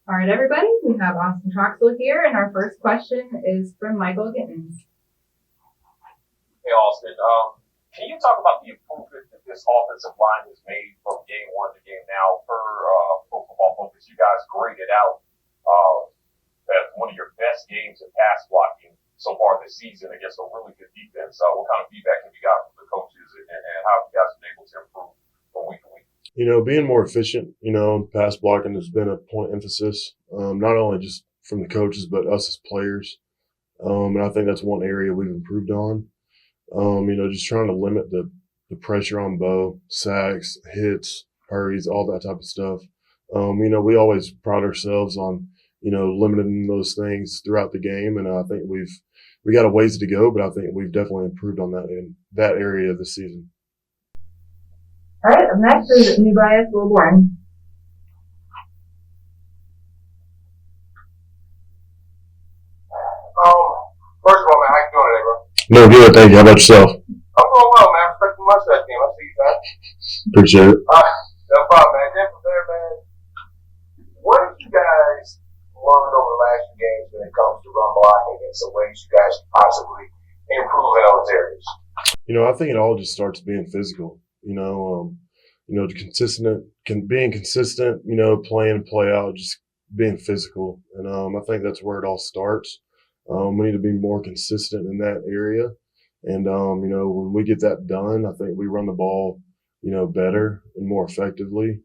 All right, everybody, we have Austin Troxell here, and our first question is from Michael Gittens. Hey, Austin. Can you talk about the improvement that this offensive line has made from game one to game now? Per Pro Football Focus, you guys graded out as one of your best games in pass blocking so far this season against a really good defense. What kind of feedback have you got from the coaches, and how have you guys been able to improve from week to week? Being more efficient, pass blocking has been a point of emphasis, not only just from the coaches, but us as players. And I think that's one area we've improved on. Just trying to limit the pressure on Bo, sacks, hits, hurries, all that type of stuff. We always pride ourselves on, limiting those things throughout the game. And I think we got a ways to go, but I think we've definitely improved on that in that area of the season. All right, up next is New Bias Will Bourne. First of all, man, how you doing today, bro? No, good. Thank you. How about yourself? I'm doing well, man. Respecting much of that team. I see you, man. Appreciate it. No problem, man. Then from there, man, what have you guys learned over the last few games when it comes to run blocking and some ways you guys can possibly improve in those areas? I think it all just starts being physical. Being consistent. Playing and play out, just being physical, and I think that's where it all starts. We need to be more consistent in that area, and when we get that done, I think we run the ball, better and more effectively.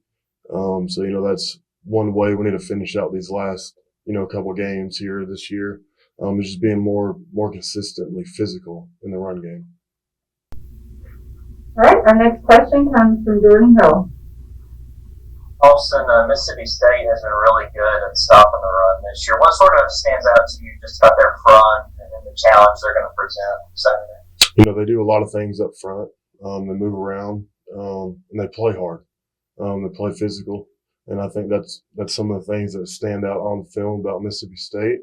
So that's one way we need to finish out these last, couple games here this year. Is just being more consistently physical in the run game. All right, our next question comes from Jordan Hill. Austin, Mississippi State has been really good at stopping the run this year. What sort of stands out to you just about their front and then the challenge they're going to present Saturday? They do a lot of things up front. They move around, and they play hard. They play physical, and I think that's some of the things that stand out on the film about Mississippi State.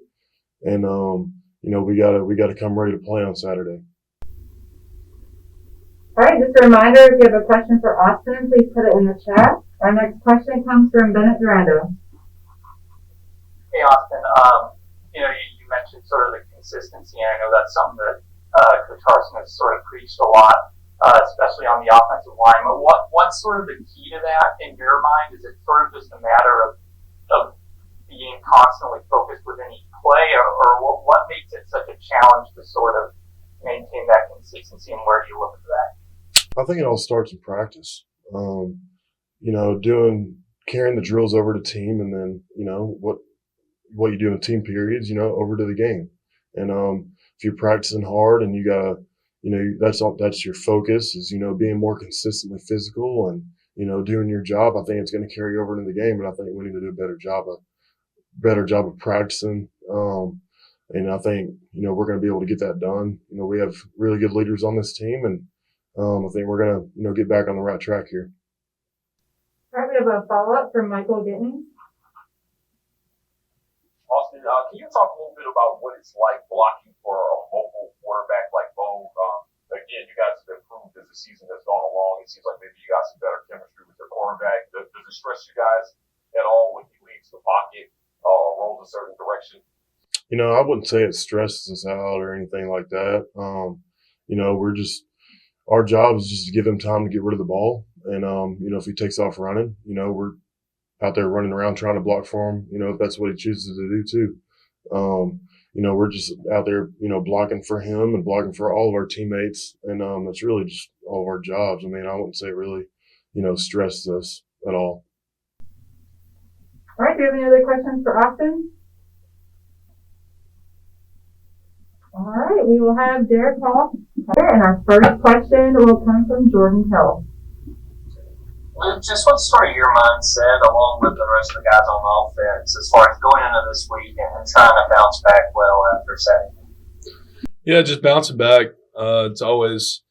And we gotta come ready to play on Saturday. All right, just a reminder, if you have a question for Austin, please put it in the chat. Our next question comes from Bennett Durando. Hey, Austin. You mentioned sort of the consistency, and I know that's something that Coach Harsin has sort of preached a lot, especially on the offensive line. But what's sort of the key to that in your mind? Is it sort of just a matter of being constantly focused within each play, or what makes it such a challenge to sort of maintain that consistency, and where do you look for that? I think it all starts in practice. Carrying the drills over to team, and then, what you do in team periods, over to the game. And, if you're practicing hard and you gotta, that's your focus is, being more consistently physical and, doing your job. I think it's going to carry over into the game. And I think we need to do a better job of practicing. And I think, we're going to be able to get that done. We have really good leaders on this team, and I think we're going to, get back on the right track here. All right, we have a follow-up from Michael Gittens. Austin, can you talk a little bit about what it's like blocking for a mobile quarterback like Bo? Again, you guys have improved as the season has gone along. It seems like maybe you got some better chemistry with your quarterback. Does it stress you guys at all when he leaves the pocket or rolls a certain direction? I wouldn't say it stresses us out or anything like that. Our job is just to give him time to get rid of the ball. And, if he takes off running, we're out there running around trying to block for him, if that's what he chooses to do too. We're just out there, blocking for him and blocking for all of our teammates. And, that's really just all of our jobs. I wouldn't say it really, stresses us at all. All right, do you have any other questions for Austin? All right, we will have Derrick Hall here, and our first question will come from Jordan Hill. Luke, just what's sort of your mindset, along with the rest of the guys on offense, as far as going into this week and trying to bounce back well after Saturday? Yeah, just bouncing back. It's always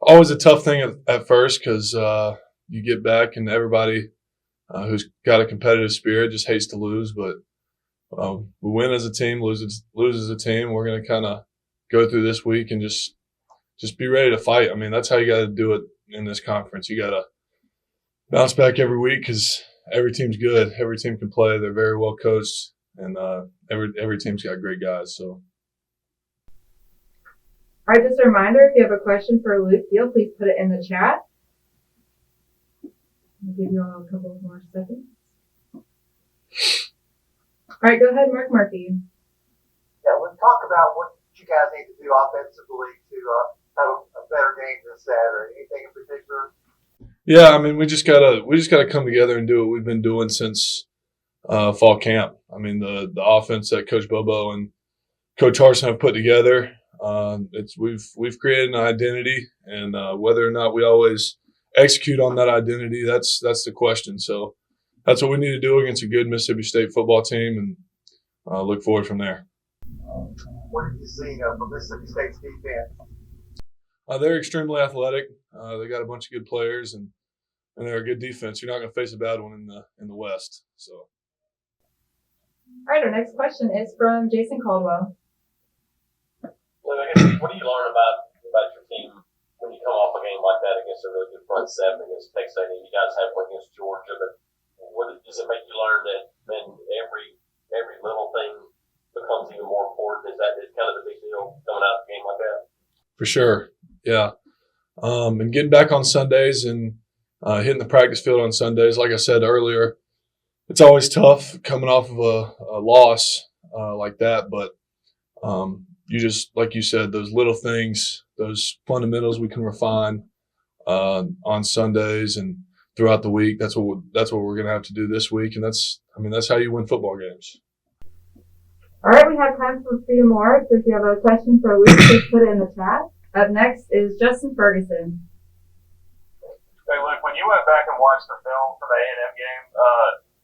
a tough thing at first because you get back and everybody who's got a competitive spirit just hates to lose. But we win as a team, lose as a team. We're going to kind of go through this week and just be ready to fight. That's how you got to do it in this conference. You got to bounce back every week because every team's good. Every team can play. They're very well coached, and every team's got great guys. So. All right, just a reminder, if you have a question for Luke Dea, please put it in the chat. I'll give you all a couple more seconds. All right, go ahead, Mark Murphy. Yeah, let's talk about what you guys need to do offensively to have a better game this Saturday. Anything in particular? Yeah, I mean, we just gotta come together and do what we've been doing since fall camp. I mean, the offense that Coach Bobo and Coach Harsin have put together. We've created an identity, and whether or not we always execute on that identity, that's the question. So that's what we need to do against a good Mississippi State football team, and look forward from there. What have you seen of Mississippi State's defense? They're extremely athletic. They got a bunch of good players, and they're a good defense. You're not going to face a bad one in the West. So. All right, our next question is from Jason Caldwell. Well, I guess, what do you learn about your team when you come off a game like that against a really good front seven against Texas A&M? You guys have one against Georgia, but what does it make you learn that then every little thing becomes even more important? Is kind of the big deal coming out of a game like that? For sure, yeah. And getting back on Sundays and hitting the practice field on Sundays, like I said earlier, it's always tough coming off of a loss like that, but you just, like you said, those little things, those fundamentals we can refine on Sundays and throughout the week. That's what we're going to have to do this week, and that's how you win football games. All right, we have time for a few more. So if you have a question for Luke, please put it in the chat. Up next is Justin Ferguson. Hey, Luke, when you went back and watched the film from the A&M game,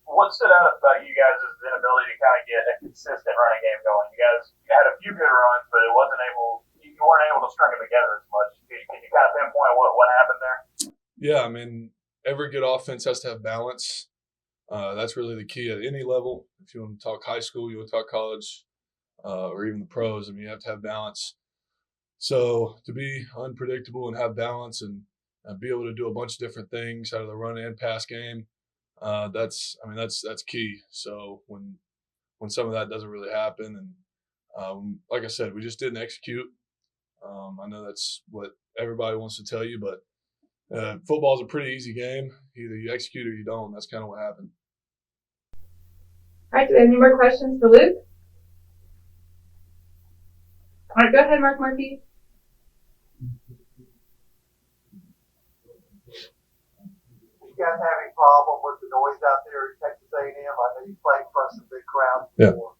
what stood out about you guys' inability to kind of get a consistent running game going? You guys had a few good runs, but you weren't able to string it together as much. Can you kind of pinpoint what happened there? Yeah, I mean, every good offense has to have balance. That's really the key at any level. If you want to talk high school, you want to talk college, or even the pros, I mean, you have to have balance. So to be unpredictable and have balance and be able to do a bunch of different things out of the run and pass game, that's key. So when some of that doesn't really happen, and like I said, we just didn't execute. I know that's what everybody wants to tell you, but football is a pretty easy game. Either you execute or you don't. That's kind of what happened. All right, do we have any more questions for Luke? All right, go ahead, Mark Murphy. You guys have any problem with the noise out there at Texas A&M? I know you played in front of some big crowds before.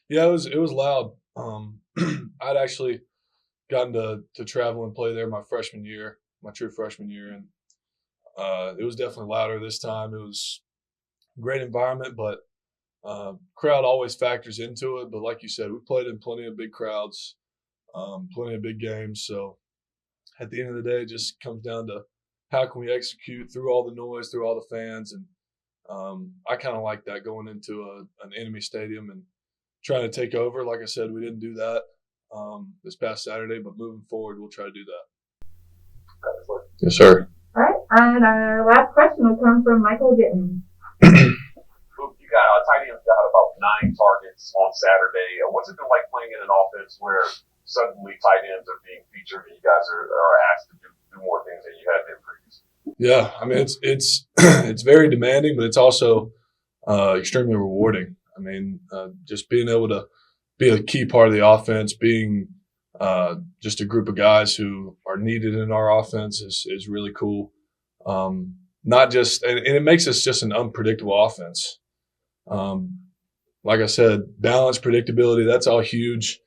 Yeah, it was loud. I'd actually gotten to travel and play there my true freshman year, and it was definitely louder this time. It was a great environment, but crowd always factors into it. But like you said, we played in plenty of big crowds, plenty of big games. So at the end of the day, it just comes down to how can we execute through all the noise, through all the fans. And I kind of like that, going into an enemy stadium and trying to take over. Like I said, we didn't do that this past Saturday, but moving forward, we'll try to do that. Yes, sir. All right, and our last question will come from Michael Gittin. Luke, you got tight ends got about 9 targets on Saturday. What's it been like playing in an offense where suddenly tight ends are being featured and you guys are asked to do more things than you had been previously? Yeah, I mean, it's it's very demanding, but it's also extremely rewarding. I mean, just being able to be a key part of the offense, being just a group of guys who are needed in our offense is really cool. Not just, and it makes us just an unpredictable offense. Like I said, balance, predictability, that's all huge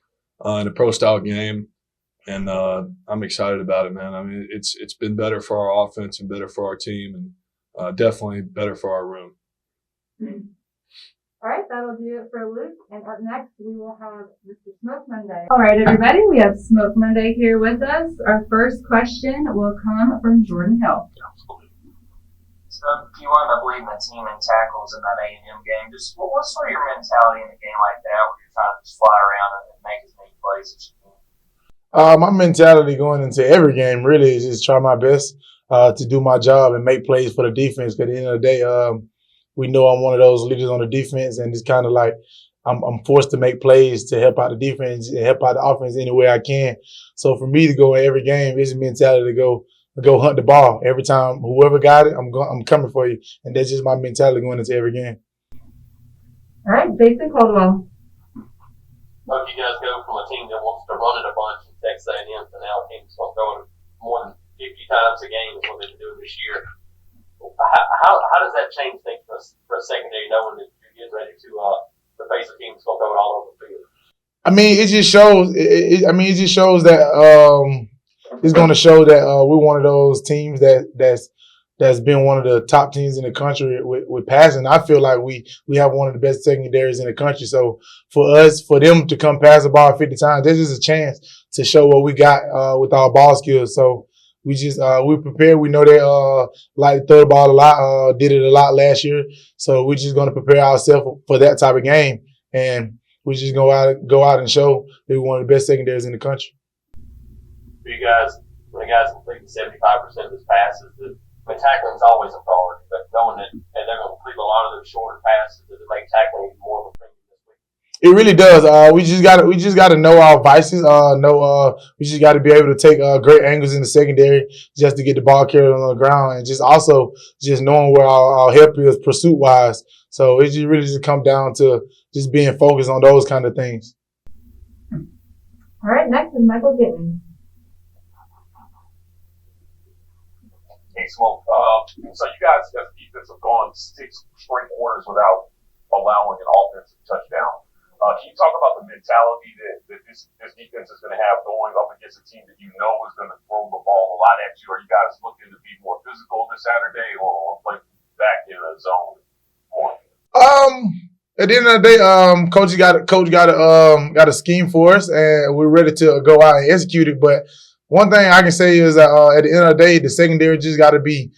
in a pro style game. And I'm excited about it, man. I mean, it's been better for our offense and better for our team, and definitely better for our room. All right, that'll do it for Luke. And up next, we will have Mr. Smoke Monday. All right, everybody, we have Smoke Monday here with us. Our first question will come from Jordan Hill. So you wound up leading the team in tackles in that A&M game. Just what's sort of your mentality in a game like that where you're trying to just fly around and make as many plays as you can? My mentality going into every game really is just try my best to do my job and make plays for the defense. Because at the end of the day, we know I'm one of those leaders on the defense, and it's kind of like I'm forced to make plays to help out the defense and help out the offense any way I can. So for me to go in every game, it's a mentality to go hunt the ball. Every time, whoever got it, I'm coming for you. And that's just my mentality going into every game. All right, Jason Caldwell. Hope you guys go from a team that wants to run it a bunch in Texas A&M to now a team that's going to throw it more than 50 times a game is what they've been doing this year. How does that change things for a secondary, knowing that you're getting ready to face a team that's going to throw it all over the field? I mean, it just shows. It just shows that it's going to show that we're one of those teams that's been one of the top teams in the country with passing. I feel like we have one of the best secondaries in the country. So for them to come pass the ball 50 times, this is a chance to show what we got with our ball skills. So we're prepared. We know they like to throw the ball a lot, did it a lot last year. So we're just going to prepare ourselves for that type of game. And we just go out and show that we're one of the best secondaries in the country. For you guys, when the guys complete 75% of his passes, tackling is always a priority, but knowing that they're going to complete a lot of those shorter passes, does it make tackling even more of a premium this week? It really does. We just got to know our vices. We just got to be able to take great angles in the secondary just to get the ball carried on the ground, and just knowing where our help is pursuit wise. So it just really just come down to just being focused on those kind of things. All right, next is Michael Gittens. Hey, Smoke. So you guys as a defense have gone 6 straight quarters without allowing an offensive touchdown. Can you talk about the mentality that this defense is going to have going up against a team that you know is going to throw the ball a lot at you? Are you guys looking to be more physical this Saturday or play back in a zone more? At the end of the day, coach got a scheme for us, and we're ready to go out and execute it. But one thing I can say is that at the end of the day, the secondary just got to be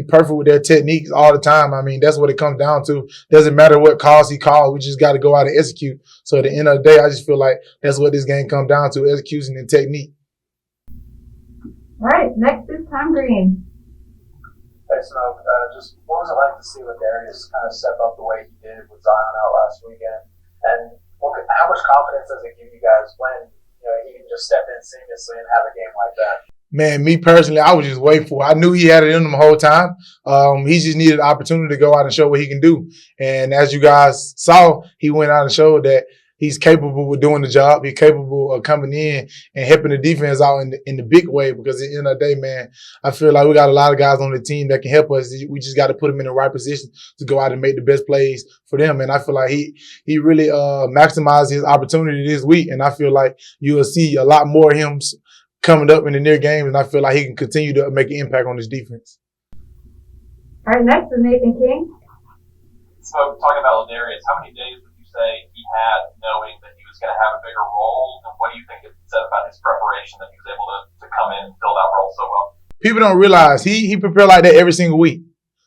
perfect with their techniques all the time. I mean, that's what it comes down to. Doesn't matter what calls he called. We just got to go out and execute. So at the end of the day, I just feel like that's what this game comes down to: execution and technique. All right, next is Tom Green. Hey, Smoke, just what was it like to see Ladarius kind of step up the way he did with Zion out last weekend? And how much confidence does it give you guys when he can just step in seamlessly and have a game like that? Man, me personally, I was just waiting for it. I knew he had it in him the whole time. He just needed an opportunity to go out and show what he can do. And as you guys saw, he went out and showed that he's capable of doing the job. He's capable of coming in and helping the defense out in the big way, because at the end of the day, man, I feel like we got a lot of guys on the team that can help us. We just got to put them in the right position to go out and make the best plays for them. And I feel like he really maximized his opportunity this week. And I feel like you will see a lot more of him coming up in the near games, and I feel like he can continue to make an impact on his defense. All right, next is Nathan King. So, talking about Ladarius, how many days would you say he had knowing that he was going to have a bigger role? And what do you think it said about his preparation that he was able to come in and fill that role so well? People don't realize he prepared like that every single week.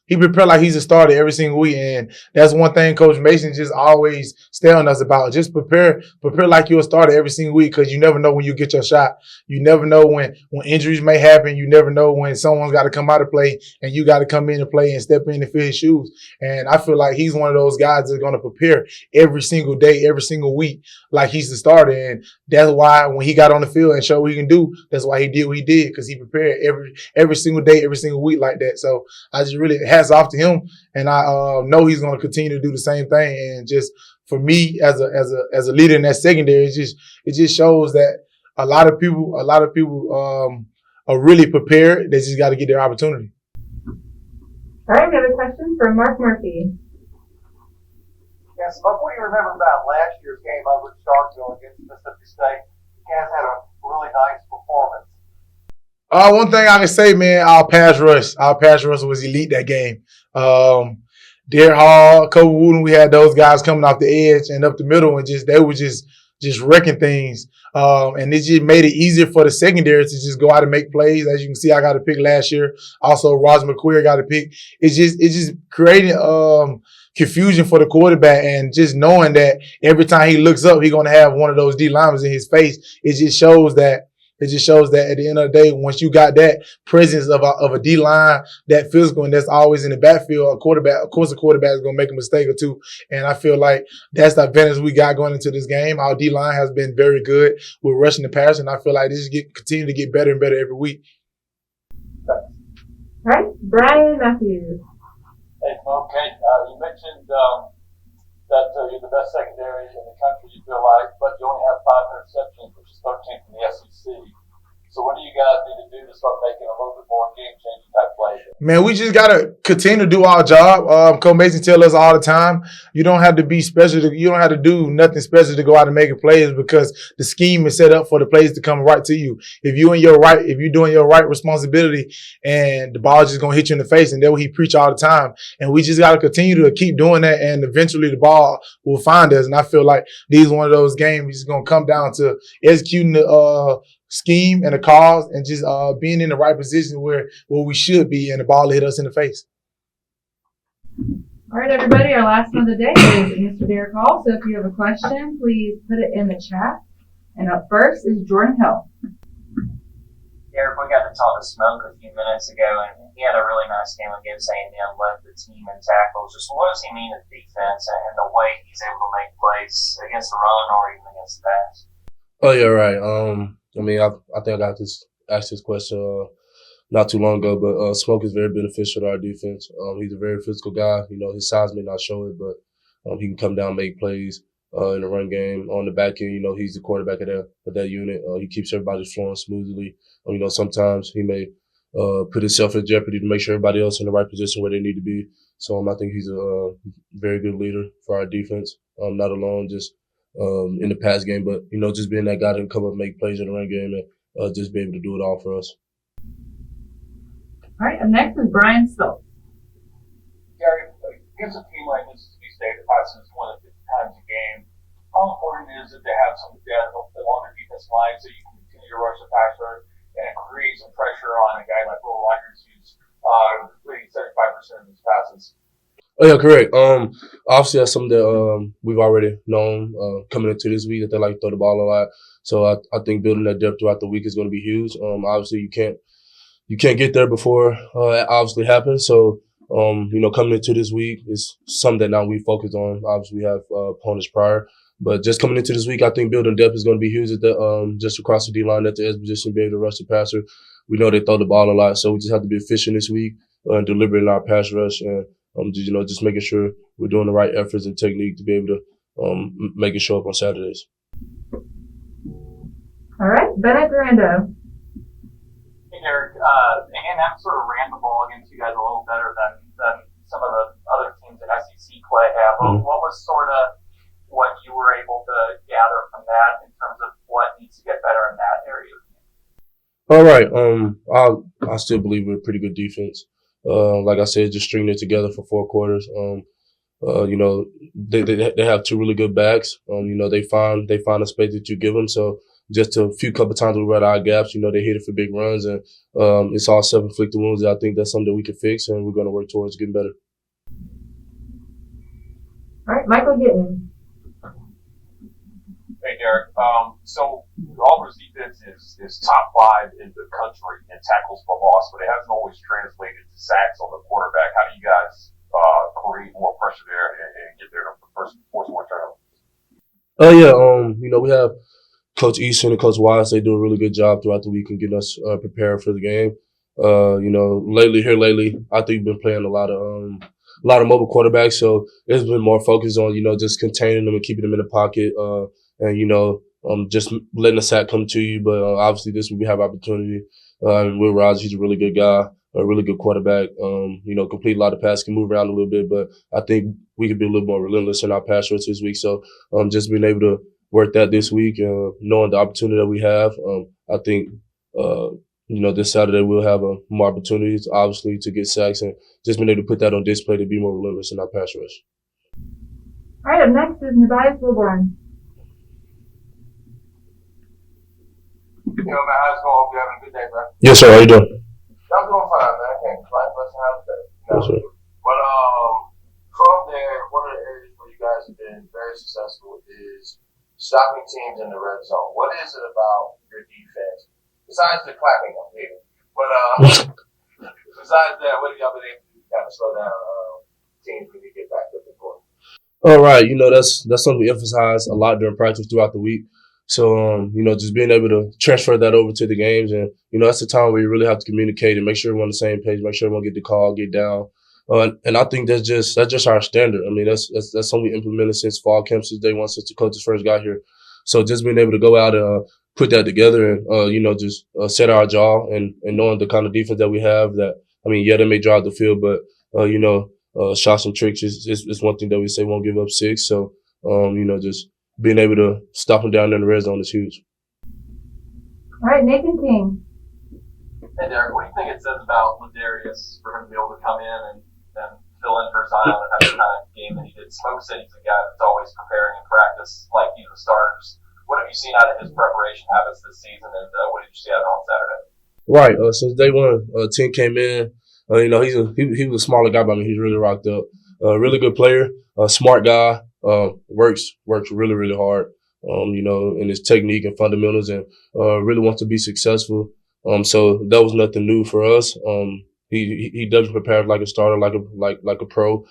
He prepared like he's a starter every single week, and that's one thing Coach Mason just always telling us about. Just prepare like you're a starter every single week, because you never know when you get your shot. You never know when injuries may happen. You never know when someone's got to come out of play and you got to come in and play and step in and fill his shoes. And I feel like he's one of those guys that's going to prepare every single day, every single week like he's the starter. And that's why when he got on the field and showed what he can do, that's why he did what he did, because he prepared every single day, every single week like that. So I just really hats off to him, and I know he's going to continue to do the same thing. And just for me as a leader in that secondary, it just shows that a lot of people are really prepared. They just got to get their opportunity. All right, we have a question from Mark Murphy. Yes, what do you remember about last year's game over at Starkville against Mississippi State? You guys had a really nice performance. One thing I can say, man, our pass rush was elite that game. Derrick Hall, Kobe Wooden, we had those guys coming off the edge and up the middle, and they were just wrecking things. And it just made it easier for the secondary to just go out and make plays. As you can see, I got a pick last year. Also, Roger McQueer got a pick. It's just creating confusion for the quarterback, and just knowing that every time he looks up, he's going to have one of those D linemen in his face. It just shows that It just shows that at the end of the day, once you got that presence of a D-line, that physical, and that's always in the backfield, a quarterback is going to make a mistake or two. And I feel like that's the advantage we got going into this game. Our D-line has been very good with rushing the pass, and I feel like this continue to get better and better every week. All right, Brian Matthews. Hey, okay. You mentioned that you're the best secondary in the country, you feel like, but you only have 5 interceptions, which is 13th in the SEC. So what do you guys need to do to start making a little bit more game-changing type plays? Man, we just got to continue to do our job. Coach Mason tells us all the time, you don't have to be special. You don't have to do nothing special to go out and make plays because the scheme is set up for the plays to come right to you. If you're doing your right responsibility and the ball is just going to hit you in the face, and that's what he preach all the time. And we just got to continue to keep doing that, and eventually the ball will find us. And I feel like these one of those games is going to come down to executing the scheme and the calls and just being in the right position where we should be, and the ball hit us in the face. All right, everybody, our last one of the day is Mr. Derrick Hall. So if you have a question, please put it in the chat. And up first is Jordan Hill. Derrick, we got to talk to Smoke a few minutes ago, and he had a really nice game against A&M, led the team in tackles. Just what does he mean to defense and the way he's able to make plays against the run or even against the pass? Oh, yeah, right. I think I got asked this question not too long ago, but Smoke is very beneficial to our defense. He's a very physical guy. His size may not show it, but he can come down and make plays in the run game. On the back end, he's the quarterback of that unit. He keeps everybody flowing smoothly. Sometimes he may put himself in jeopardy to make sure everybody else in the right position where they need to be. So I think he's a very good leader for our defense. Not alone just in the pass game, but just being that guy that can come up and make plays in the run game and just be able to do it all for us. All right, and next is Brian Stokes. Gary, against a team like Mississippi State that passes 150 times a game, how important is it to have some depth along the defensive line so you can continue to rush the passer and create some pressure on a guy like Will Rogers who's completing 75% of his passes? Oh, yeah, correct. Obviously, that's something that we've already known coming into this week, that they like to throw the ball a lot. So I think building that depth throughout the week is going to be huge. Obviously, you can't get there before it obviously happens. So, coming into this week is something that now we focus on. Obviously, we have opponents prior. But just coming into this week, I think building depth is going to be huge at just across the D-line at the edge position, be able to rush the passer. We know they throw the ball a lot, so we just have to be efficient this week and deliberate in our pass rush and just making sure we're doing the right efforts and technique to be able to make it show up on Saturdays. All right, Bennett Durando. Hey, Derrick, A&M sort of ran the ball against you guys a little better than some of the other teams in SEC play have. Mm-hmm. What was sort of what you were able to gather from that in terms of what needs to get better in that area? All right. I still believe we're a pretty good defense. Like I said, just stringing it together for 4 quarters. They have 2 really good backs. They find a space that you give them. So just a couple times we read our gaps, they hit it for big runs, and it's all self-inflicted wounds. I think that's something that we can fix, and we're going to work towards getting better. All right, Michael Gittin. Hey, Derrick. So Auburn's defense is top 5 in the country in tackles for loss, but it hasn't always translated to sacks on the quarterback. How do you guys create more pressure there and get there to force more turnovers? Oh, yeah. We have Coach Easton and Coach Wise. They do a really good job throughout the week in getting us prepared for the game. Lately, I think we've been playing a lot of mobile quarterbacks, so it's been more focused on, just containing them and keeping them in the pocket, and just letting the sack come to you. But obviously this week we have opportunity. Will Rogers, he's a really good guy, a really good quarterback. Complete a lot of passes, can move around a little bit, but I think we could be a little more relentless in our pass rush this week. So just being able to work that this week, knowing the opportunity that we have, I think this Saturday we'll have more opportunities, obviously, to get sacks, and just being able to put that on display to be more relentless in our pass rush. All right, up next is Nebias Wilborn. Man, how's it going? Hope you're having a good day, bro. Yes, sir. How you doing? I'm doing fine, man. I can't complain. Blessing how today. Yes, sir. But from there, one of the areas where you guys have been very successful is stopping teams in the red zone. What is it about your defense besides the clapping I'm leaving. But besides that, what have y'all been able to do to kind of slow down teams when you get back up the court? All right, that's something we emphasize a lot during practice throughout the week. So, just being able to transfer that over to the games, and that's the time where you really have to communicate and make sure we're on the same page, make sure everyone get the call, get down. And I think that's just our standard. I mean, that's something we implemented since fall camp, since day one, since the coaches first got here. So just being able to go out and put that together and just set our jaw and knowing the kind of defense that we have. That they may drive the field, but shots and tricks is one thing that we say won't give up 6. So just being able to stop them down in the red zone is huge. All right, Nathan King. Hey, Derek, what do you think it says about Ladarius for him to be able to come in and fill in for Zion and have the kind of game that he did? Smoke said he's a guy that's always preparing in practice like he's the starters. What have you seen out of his preparation habits this season, and what did you see out of him on Saturday? Right. Since day one, Tim came in. He was a smaller guy, but he's really rocked up. Really good player, smart guy. Works really, really hard. In his technique and fundamentals, and really wants to be successful. So that was nothing new for us. He doesn't prepare like a starter, like a pro.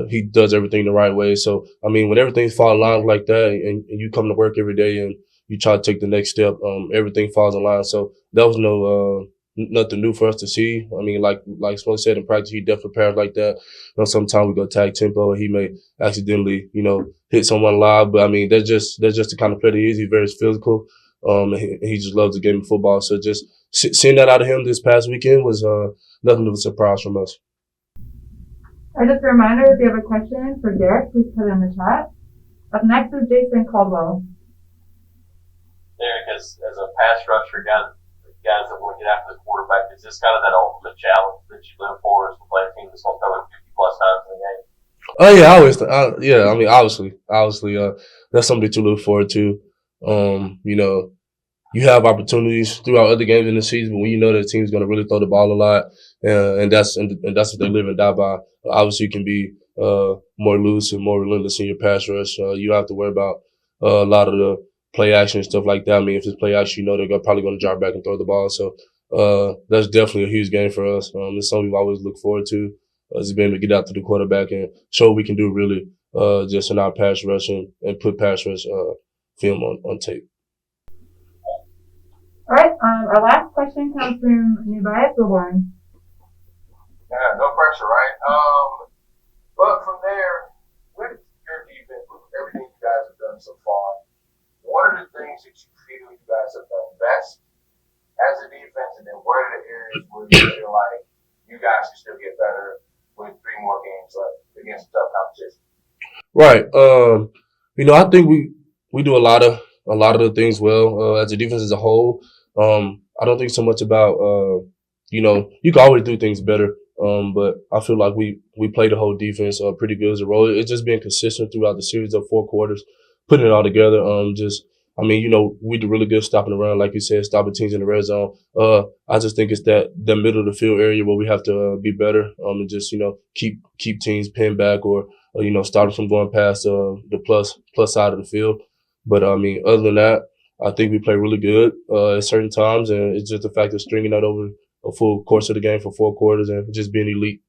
He does everything the right way. So when everything falls in line like that, and you come to work every day and you try to take the next step, everything falls in line. So that was nothing new for us to see. Like Smoke said in practice, he definitely prepares like that. Sometimes we go tag tempo and he may accidentally, hit someone live. But that's just the kind of player he is. He's very physical. He just loves the game of football. So just seeing that out of him this past weekend was nothing of a surprise from us. Just a reminder, if you have a question for Derek, please put it in the chat. Up next is Jason Caldwell. Derek, as a pass rusher, guys that want to get after the quarterback, is this kind of that ultimate challenge that you live for, is to play a team that's going to throw it 50-plus times in the game? Oh yeah, obviously, that's something to look forward to. You have opportunities throughout other games in the season, but when you know that the team's going to really throw the ball a lot, and that's what they live and die by. Obviously, you can be more loose and more relentless in your pass rush. You don't have to worry about a lot of the play action and stuff like that. If it's play action, they're probably going to drop back and throw the ball. So that's definitely a huge game for us. It's something we always look forward to, is being able to get out to the quarterback and show what we can do really just in our pass rush and put pass rush film on tape. All right, our last question comes from Nubias Wilborn. Yeah, no pressure, right? But from there, with your defense, with everything you guys have done so far, what are the things that you feel you guys have done best as a defense, and then what are the areas where you feel like you guys can still get better with 3 more games left against tough competition? Right. I think we do a lot of the things well as a defense as a whole. I don't think so much about you can always do things better. But I feel like we play the whole defense pretty good as a role. It's just being consistent throughout the series of 4 quarters, putting it all together. We do really good stopping the run, like you said, stopping teams in the red zone. I just think it's that middle of the field area where we have to be better and just keep teams pinned back or stop them from going past the plus side of the field. But other than that, I think we play really good at certain times, and it's just the fact of stringing that over a full course of the game for 4 quarters and just being elite.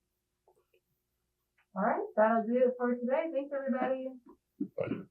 All right, that'll do it for today. Thanks, everybody. Bye.